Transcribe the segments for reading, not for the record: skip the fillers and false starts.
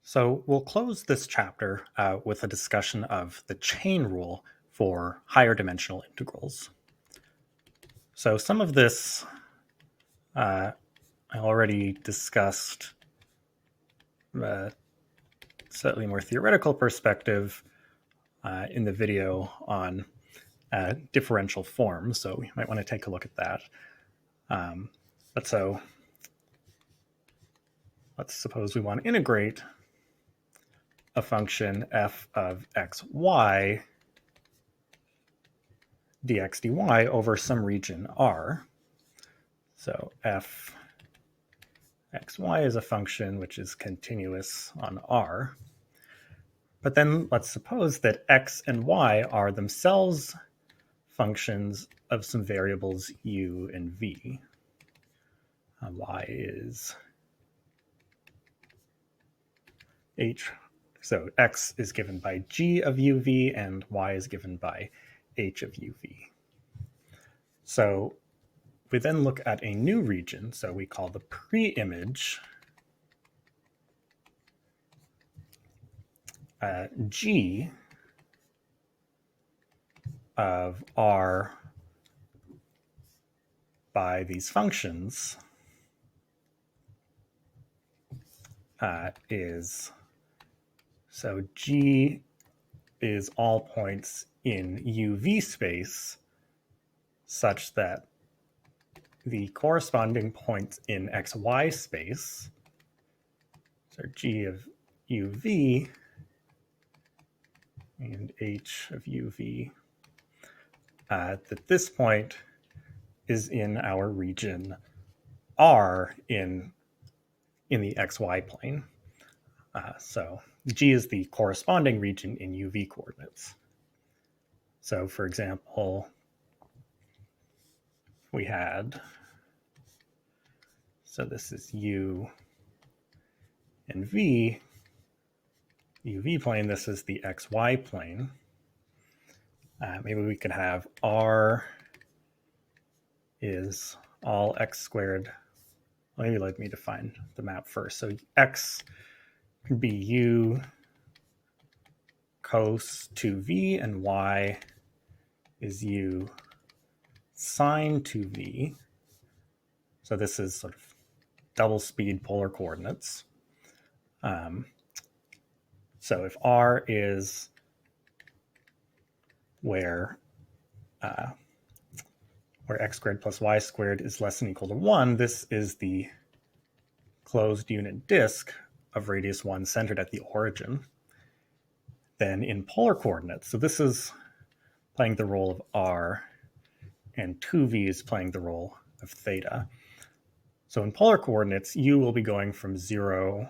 So we'll close this chapter with a discussion of the chain rule for higher dimensional integrals. So some of this I already discussed slightly more theoretical perspective in the video on differential forms, so you might want to take a look at that. But so let's suppose we want to integrate a function f of xy dx dy over some region R. So f xy is a function which is continuous on R. But then let's suppose that x and y are themselves functions of some variables u and v. Y is h. So x is given by g of uv and y is given by h of uv. So we then look at a new region, so we call the pre-image g of R by these functions is, so G is all points in UV space such that the corresponding points in XY space, so G of UV and H of UV, that this point is in our region R in the XY plane. So G is the corresponding region in UV coordinates. So for example, we had, so this is U and V, UV plane, this is the XY plane. Maybe we could have R is all x squared. Maybe let me define the map first. So x can be u cos 2v and y is u sine 2v. So this is sort of double speed polar coordinates. So if R is where x squared plus y squared is less than or equal to 1, this is the closed unit disk of radius 1 centered at the origin. Then in polar coordinates, so this is playing the role of R, and 2v is playing the role of theta. So in polar coordinates, u will be going from 0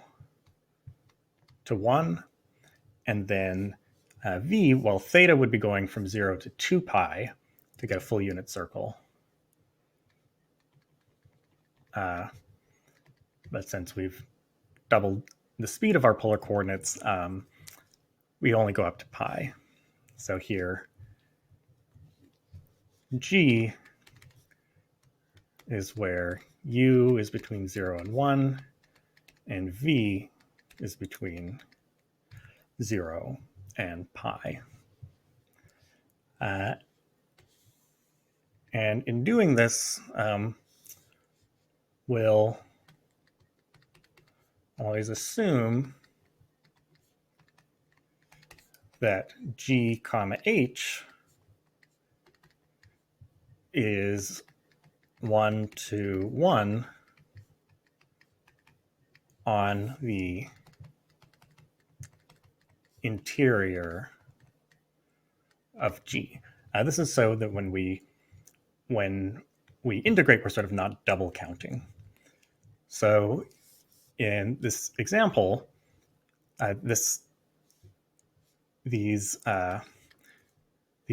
to 1, and then v, well, theta would be going from 0 to 2 pi to get a full unit circle. But since we've doubled the speed of our polar coordinates, we only go up to pi. So here, G is where U is between 0 and 1, and V is between 0 and pi. And in doing this, we'll always assume that G comma H is 1 to 1 on the interior of G. This is so that when we integrate, we're sort of not double counting. So in this example, these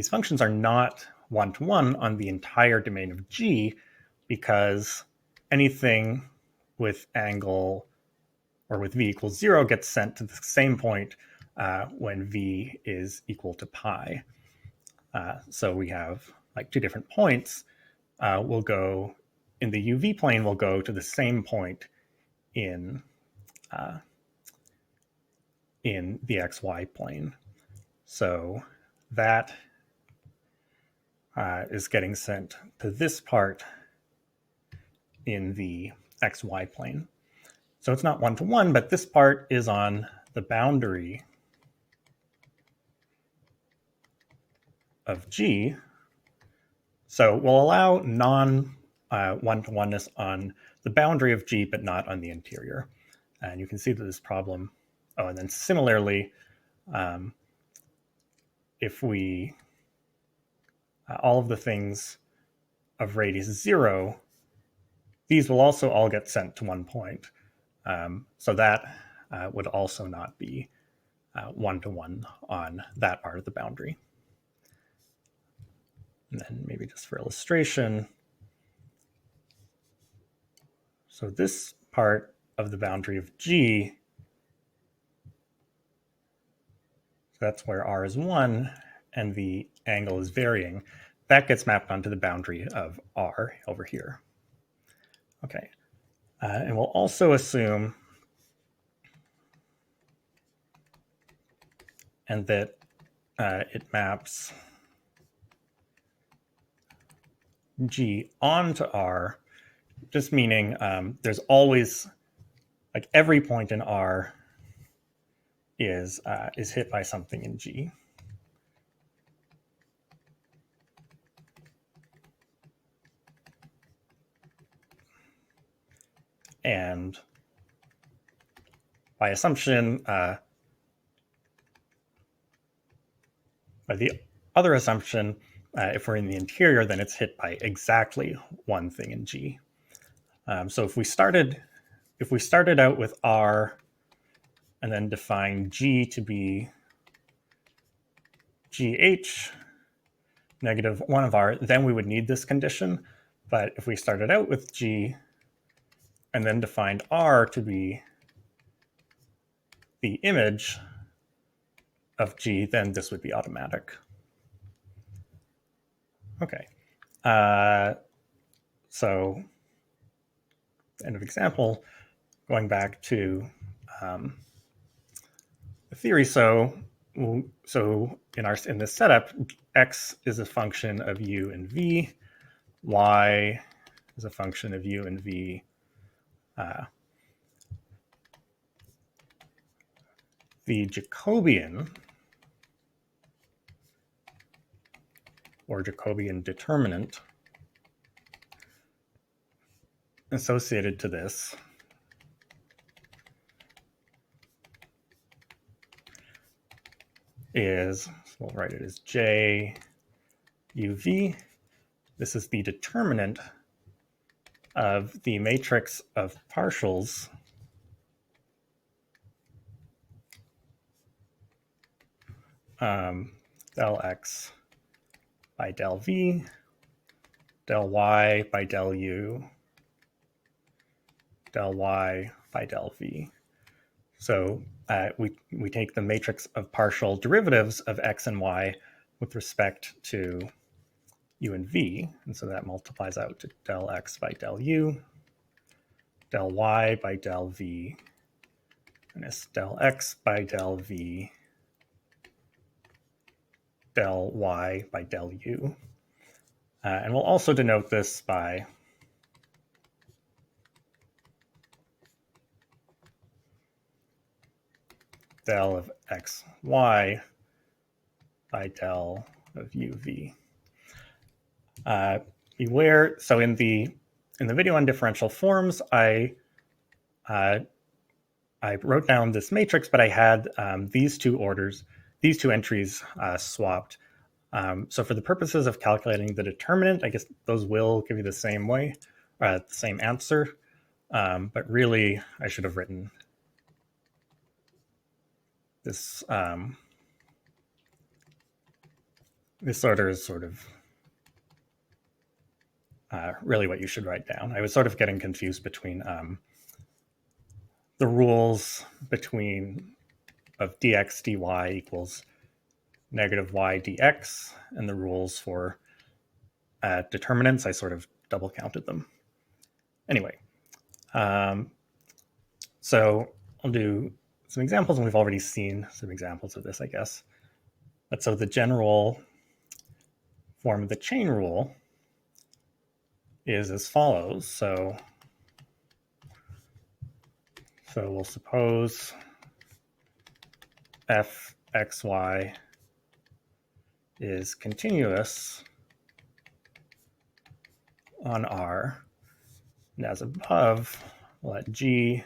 functions are not one-to-one on the entire domain of G, because anything with angle or with v equals 0 gets sent to the same point when v is equal to pi. So we have like two different points. We'll go in the UV plane, we'll go to the same point in in the xy plane. So that is getting sent to this part in the xy plane. So it's not one-to-one, but this part is on the boundary of G. So we'll allow non-one-to-oneness on the boundary of G, but not on the interior. And you can see that this problem, oh, and then similarly, if we, all of the things of radius 0, these will also all get sent to one point. So that would also not be one-to-one on that part of the boundary. And then maybe just for illustration, so this part of the boundary of G, that's where R is 1 and the angle is varying, that gets mapped onto the boundary of R over here. Okay, and we'll also assume and that it maps G onto R, just meaning there's always, like every point in R is hit by something in G. And by assumption, by the other assumption, if we're in the interior, then it's hit by exactly one thing in G. So if we started out with R and then define G to be GH negative 1 of R, then we would need this condition. But if we started out with G and then defined R to be the image of G, then this would be automatic. Okay. So end of example, going back to the theory. So in this setup, x is a function of u and v, y is a function of u and v. The Jacobian or Jacobian determinant associated to this is, we'll write it as J uv. This is the determinant of the matrix of partials del x by del v, del y by del u, del y by del v. So we take the matrix of partial derivatives of x and y with respect to u and v, and so that multiplies out to del x by del u, del y by del v, and it's del x by del v, del y by del u. And we'll also denote this by del of x, y by del of uv. Beware, so in the video on differential forms, I wrote down this matrix, but I had these two entries swapped. So for the purposes of calculating the determinant, I guess those will give you the same way, the same answer. But really, I should have written this. This order is sort of really what you should write down. I was sort of getting confused between the rules of dx dy equals negative y dx and the rules for determinants. I sort of double counted them. Anyway, so I'll do some examples, and we've already seen some examples of this, I guess. But so the general form of the chain rule is as follows. So we'll suppose fxy is continuous on R, and as above, we'll let G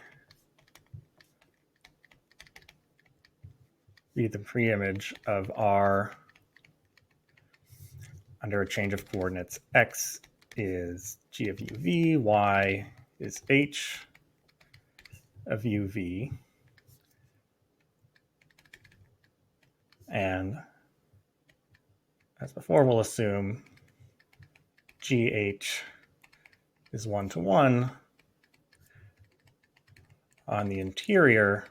be the preimage of R under a change of coordinates. X is G of uv, Y is H of uv, and as before, we'll assume GH is 1-to-1 on the interior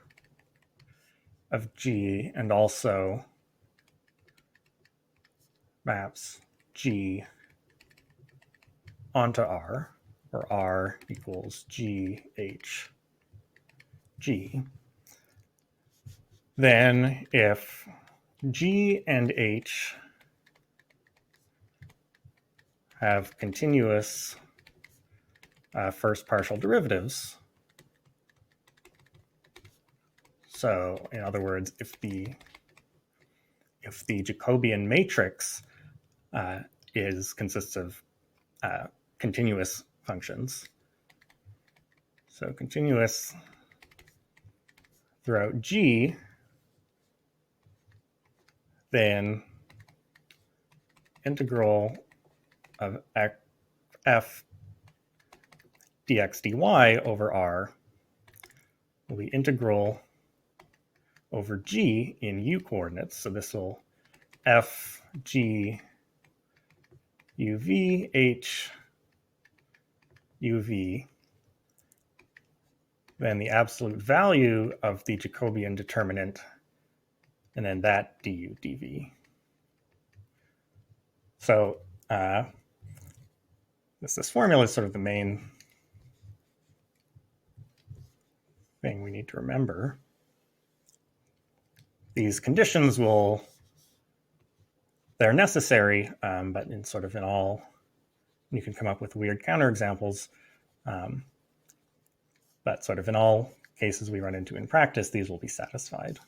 of G, and also maps G onto R, where R equals GH G. Then if G and H have continuous first partial derivatives, so in other words, if the Jacobian matrix consists of continuous functions, so continuous throughout G, then integral of f dx dy over R will be integral over G in u coordinates. So this will f G uv h uv, then the absolute value of the Jacobian determinant, and then that du dv. So this formula is sort of the main thing we need to remember. These conditions they're necessary, but in all, you can come up with weird counterexamples. But sort of in all cases we run into in practice, these will be satisfied.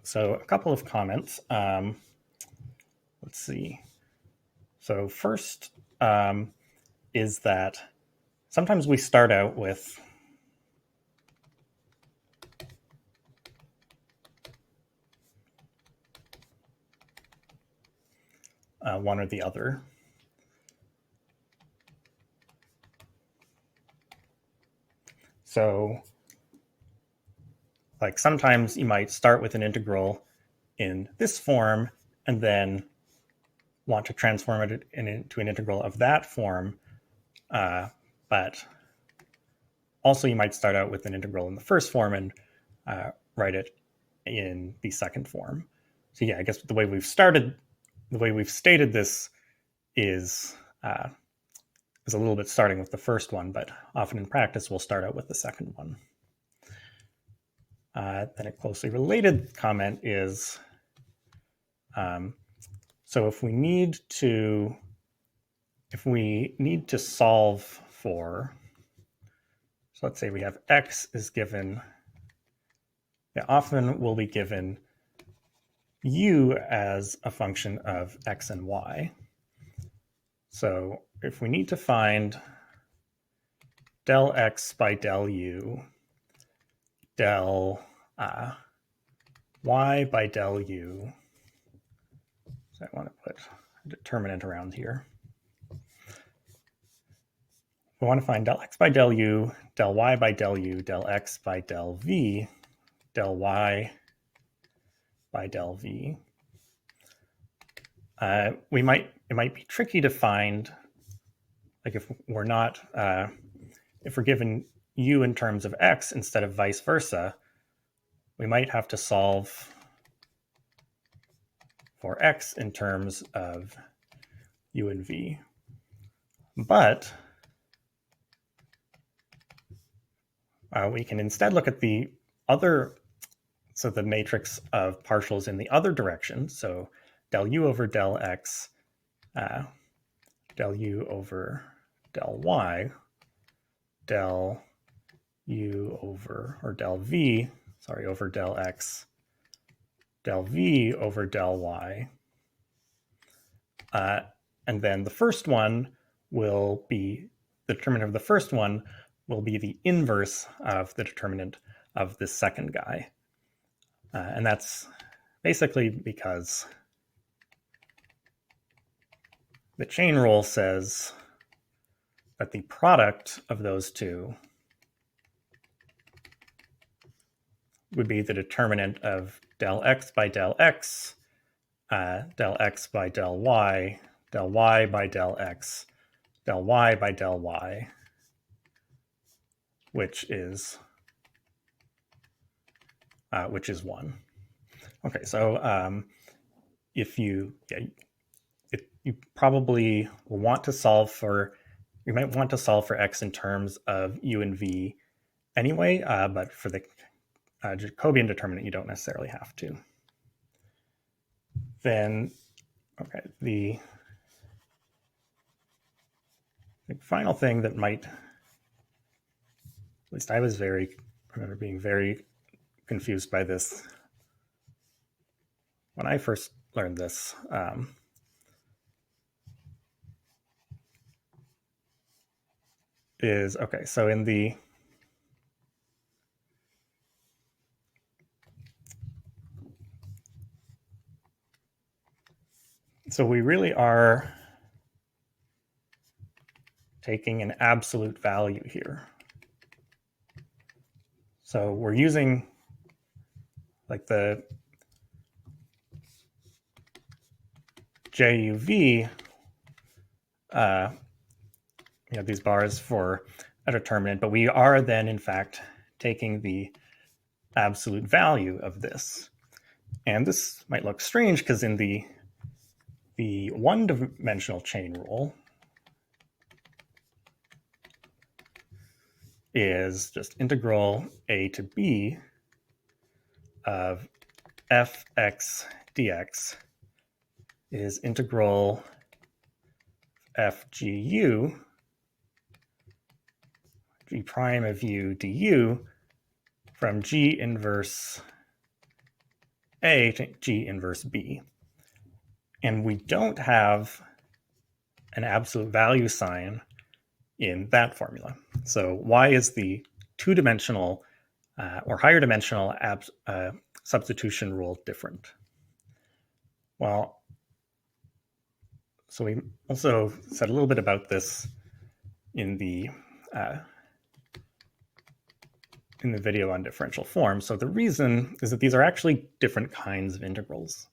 So a couple of comments. Let's see. So first is that sometimes we start out with one or the other. So like sometimes you might start with an integral in this form and then want to transform it into an integral of that form, but also you might start out with an integral in the first form and write it in the second form. So yeah, I guess the way we've stated this is a little bit starting with the first one, but often in practice we'll start out with the second one. Then a closely related comment is, so if we need to solve for, so let's say we have x is given, often we'll be given u as a function of x and y. So if we need to find del x by del u, del y by del u, so I want to put a determinant around here. We want to find del x by del u, del y by del u, del x by del v, del y by del v. It might be tricky to find, like if we're given u in terms of x instead of vice versa, we might have to solve for x in terms of u and v. But we can instead look at the other, so the matrix of partials in the other direction. So del u over del x, del u over del y, del u over, or del v, sorry, over del x, del v over del y. And then the first one will be, the determinant of the first one will be the inverse of the determinant of the second guy. And that's basically because the chain rule says that the product of those two would be the determinant of del x by del x, del x by del y by del x, del y by del y, which is 1. Okay, so if you probably will want to solve for, you might want to solve for x in terms of u and v anyway, but for the Jacobian determinant, you don't necessarily have to. Then, okay, the final thing that might, at least I remember being very confused by this when I first learned this. Is, okay, so in the, so we really are taking an absolute value here. So we're using like the JUV, these bars for a determinant, but we are then in fact taking the absolute value of this. And this might look strange because in the one-dimensional chain rule is just integral a to b of fx dx is integral fgu g prime of u du from g inverse a to g inverse b. And we don't have an absolute value sign in that formula. So why is the two-dimensional or higher dimensional substitution rule different? Well, so we also said a little bit about this in the video on differential form. So the reason is that these are actually different kinds of integrals.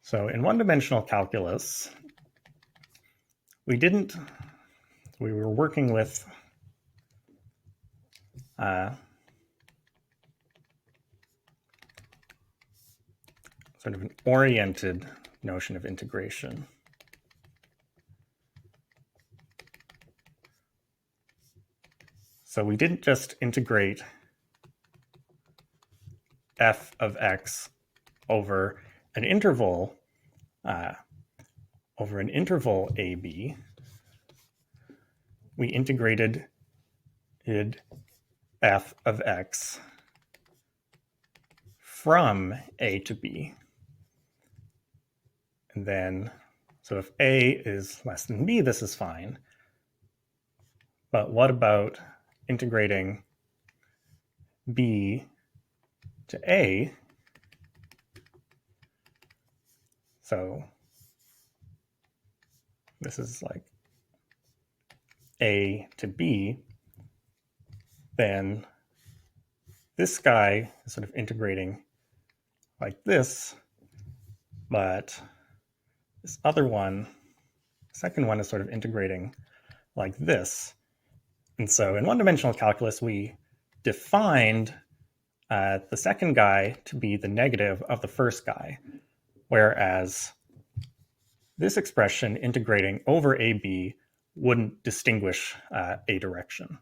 So in one-dimensional calculus, we were working with sort of an oriented notion of integration. So we didn't just integrate f of x over an interval AB. We integrated f of x from a to b. And then, so if a is less than b, this is fine. But what about integrating b to a? So this is like a to b, then this guy is sort of integrating like this, but this other one, second one, is sort of integrating like this. And so in one-dimensional calculus, we defined the second guy to be the negative of the first guy. whereas this expression integrating over AB wouldn't distinguish a direction.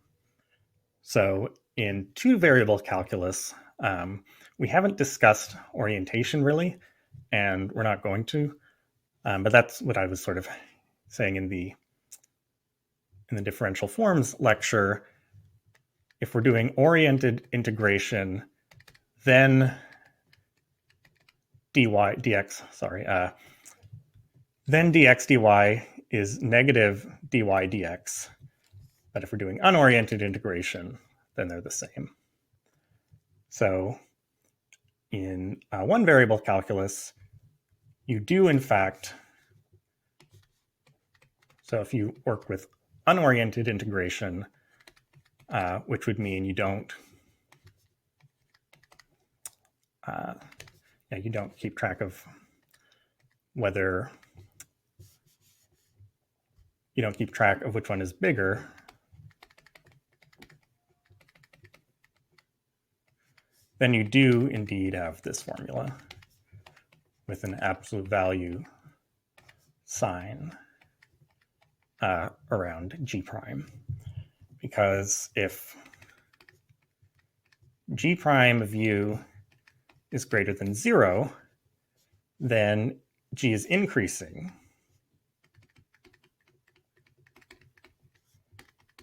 So in two-variable calculus, we haven't discussed orientation really, and we're not going to, but that's what I was sort of saying in the differential forms lecture. If we're doing oriented integration, then then dx dy is negative dy dx. But if we're doing unoriented integration, then they're the same. So in one variable calculus, you do in fact, so if you work with unoriented integration, which would mean you don't keep track of whether you don't keep track of which one is bigger. Then you do indeed have this formula with an absolute value sign around G prime. Because if G prime of U is greater than 0, then G is increasing.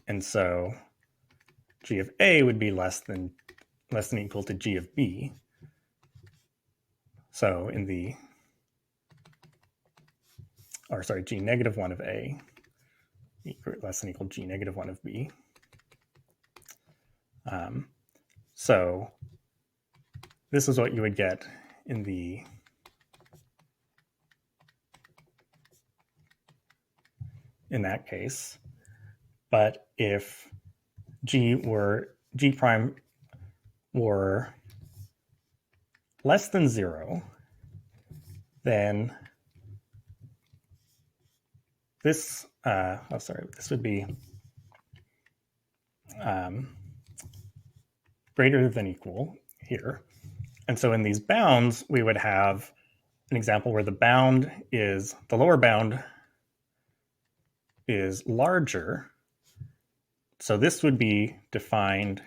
And so G of A would be less than equal to G of B. So in the, G negative 1 of A less than equal to G negative 1 of B. So this is what you would get in that case. But if G prime were less than 0, then this this would be greater than equal here. And so in these bounds, we would have an example where the lower bound is larger. So this would be defined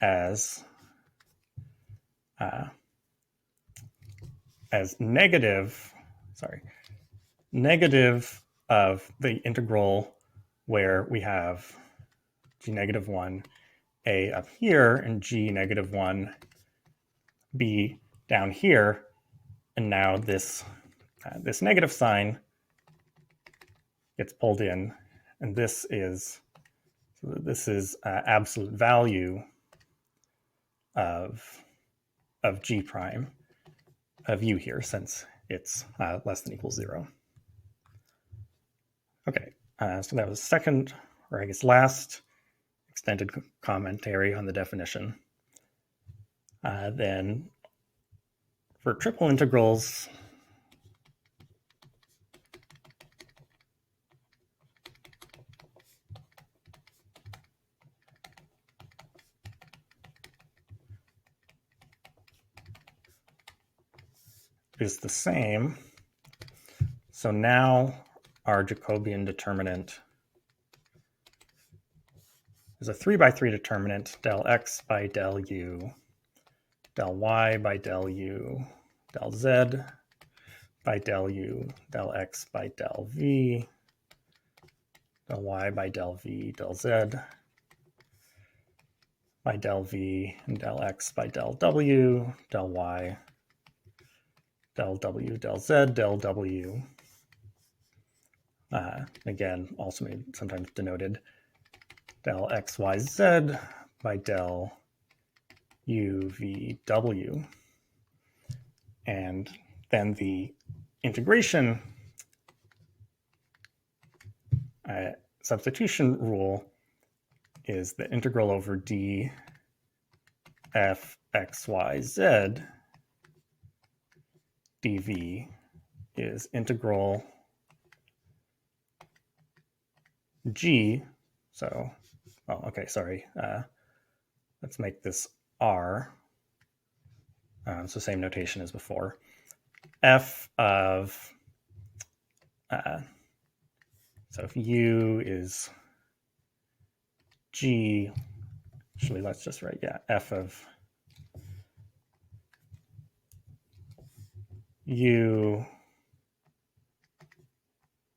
as negative of the integral where we have G negative 1 A up here and G negative 1 B down here. And now this negative sign gets pulled in, and this is absolute value of G prime of U here, since it's less than equals 0. Okay, so that was second, or I guess last, extended commentary on the definition. Then for triple integrals, is the same. So now our Jacobian determinant is a 3x3 determinant, del x by del u, del y by del u, del z by del u, del x by del v, del y by del v, del z by del v, and del x by del w, del y, del w, del z, del w. Again, also sometimes denoted del x, y, z by del u, v, w. And then the integration substitution rule is the integral over d f x, y, z dv is integral g. So, let's make this r. So same notation as before. f of, so if u is g, actually let's just write, f of u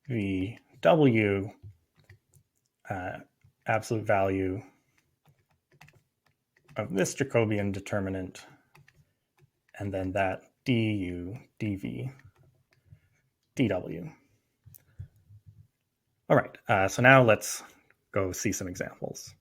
v w, absolute value of this Jacobian determinant, and then that du dv dw. All right, so now let's go see some examples.